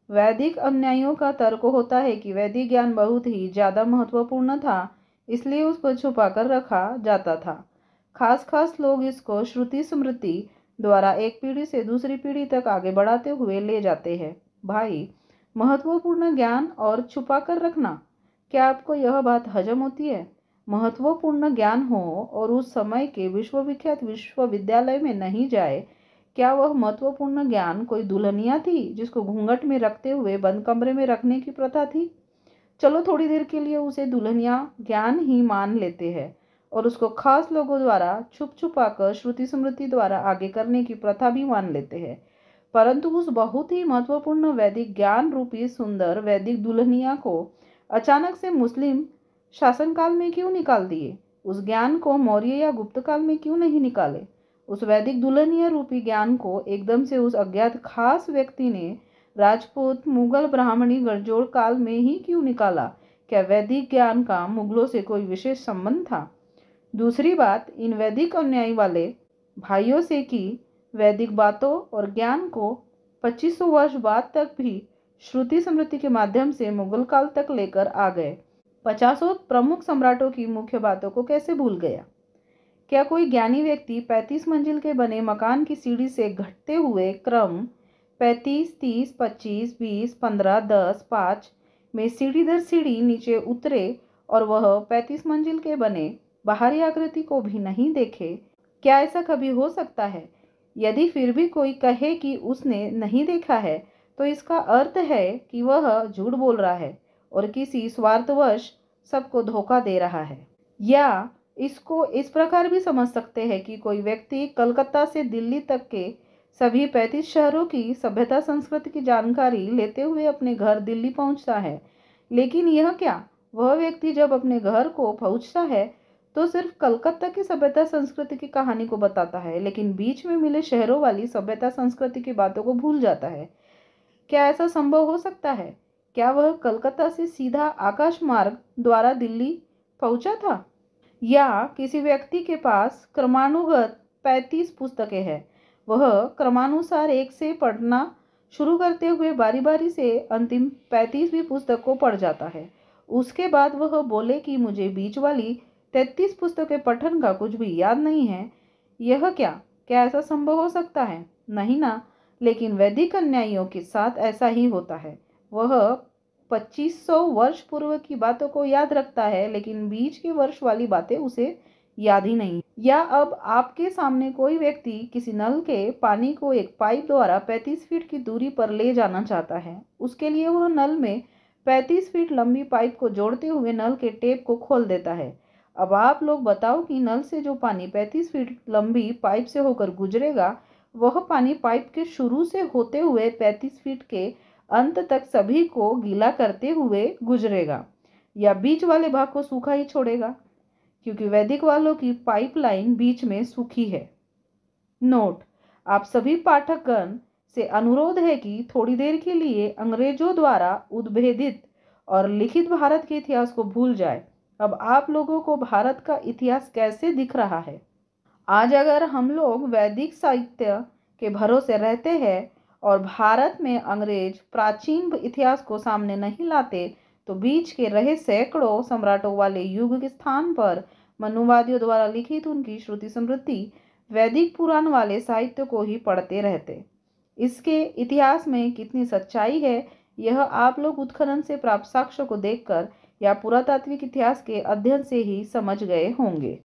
वैदिक अनुयायियों का तर्क होता है कि वैदिक ज्ञान बहुत ही ज़्यादा महत्वपूर्ण था, इसलिए उसको छुपा कर रखा जाता था। खास लोग इसको श्रुति स्मृति द्वारा एक पीढ़ी से दूसरी पीढ़ी तक आगे बढ़ाते हुए ले जाते हैं। भाई, महत्वपूर्ण ज्ञान और छुपा कर रखना, क्या आपको यह बात हजम होती है? महत्वपूर्ण ज्ञान हो और उस समय के विश्वविख्यात विश्वविद्यालय में नहीं जाए, क्या वह महत्वपूर्ण ज्ञान कोई दुल्हनिया थी जिसको घूंघट में रखते हुए बंद कमरे में रखने की प्रथा थी? चलो थोड़ी देर के लिए उसे दुल्हनिया ज्ञान ही मान लेते हैं और उसको खास लोगों द्वारा छुप छुपा कर श्रुति स्मृति द्वारा आगे करने की प्रथा भी मान लेते हैं। परंतु उस बहुत ही महत्वपूर्ण वैदिक ज्ञान रूपी सुंदर वैदिक दुल्हनिया को अचानक से मुस्लिम शासनकाल में क्यों निकाल दिए? उस ज्ञान को मौर्य या गुप्त काल में क्यों नहीं निकाले? उस वैदिक दुल्हनिया रूपी ज्ञान को एकदम से उस अज्ञात खास व्यक्ति ने राजपूत मुगल ब्राह्मणी गठजोड़ काल में ही क्यों निकाला? क्या वैदिक ज्ञान का मुगलों से कोई विशेष संबंध था? दूसरी बात, इन वैदिक अनुयायी वाले भाइयों से कि वैदिक बातों और ज्ञान को 2500 वर्ष बाद तक भी श्रुति स्मृति के माध्यम से मुगल काल तक लेकर आ गए। 50 प्रमुख सम्राटों की मुख्य बातों को कैसे भूल गया? क्या कोई ज्ञानी व्यक्ति 35 मंजिल के बने मकान की सीढ़ी से घटते हुए क्रम 35, 30, 25, 20, 15, 10, 5 में सीढ़ी दर सीढ़ी नीचे उतरे और वह 35 मंजिल के बने बाहरी आकृति को भी नहीं देखे? क्या ऐसा कभी हो सकता है? यदि फिर भी कोई कहे कि उसने नहीं देखा है, तो इसका अर्थ है कि वह झूठ बोल रहा है और किसी स्वार्थवश सबको धोखा दे रहा है। या इसको इस प्रकार भी समझ सकते हैं कि कोई व्यक्ति कलकत्ता से दिल्ली तक के सभी 35 शहरों की सभ्यता संस्कृति की जानकारी लेते हुए अपने घर दिल्ली पहुंचता है, लेकिन यह क्या, वह व्यक्ति जब अपने घर को पहुंचता है तो सिर्फ कलकत्ता की सभ्यता संस्कृति की कहानी को बताता है, लेकिन बीच में मिले शहरों वाली सभ्यता संस्कृति की बातों को भूल जाता है। क्या ऐसा संभव हो सकता है? क्या वह कलकत्ता से सीधा आकाश मार्ग द्वारा दिल्ली पहुंचा था? या किसी व्यक्ति के पास क्रमानुगत 35 पुस्तकें हैं, वह क्रमानुसार एक से पढ़ना शुरू करते हुए बारी बारी से अंतिम 35वीं पुस्तक को पढ़ जाता है। उसके बाद वह बोले कि मुझे बीच वाली 33 पुस्तकें पठन का कुछ भी याद नहीं है। यह क्या ऐसा संभव हो सकता है? नहीं ना। लेकिन वैदिक अन्यायियों के साथ ऐसा ही होता है। वह 2500 वर्ष पूर्व की बातों को याद रखता है, लेकिन बीच के वर्ष वाली बातें उसे याद ही नहीं। या अब आपके सामने कोई व्यक्ति किसी नल के पानी को एक पाइप द्वारा 35 फीट की दूरी पर ले जाना चाहता है। उसके लिए वह नल में 35 फीट लंबी पाइप को जोड़ते हुए नल के टेप को खोल देता है। अब आप लोग बताओ कि नल से जो पानी 35 फीट लंबी पाइप से होकर गुजरेगा, वह पानी पाइप के शुरू से होते हुए 35 फीट के अंत तक सभी को गीला करते हुए गुजरेगा, या बीच वाले भाग को सूखा ही छोड़ेगा? क्योंकि वैदिक वालों की पाइपलाइन बीच में सूखी है। नोट: आप सभी पाठकगण से अनुरोध है कि थोड़ी देर के लिए अंग्रेजों द्वारा उद्भेदित और लिखित भारत के इतिहास को भूल जाए। अब आप लोगों को भारत का इतिहास कैसे दिख रहा है? आज अगर हम लोग वैदिक साहित्य के भरोसे रहते हैं और भारत में अंग्रेज प्राचीन इतिहास को सामने नहीं लाते, तो बीच के रहे सैकड़ों सम्राटों वाले युग के स्थान पर मनुवादियों द्वारा लिखित उनकी श्रुति स्मृति वैदिक पुराण वाले साहित्य को ही पढ़ते रहते। इसके इतिहास में कितनी सच्चाई है, यह आप लोग उत्खनन से प्राप्त साक्ष्य को देखकर या पुरातात्विक इतिहास के अध्ययन से ही समझ गए होंगे।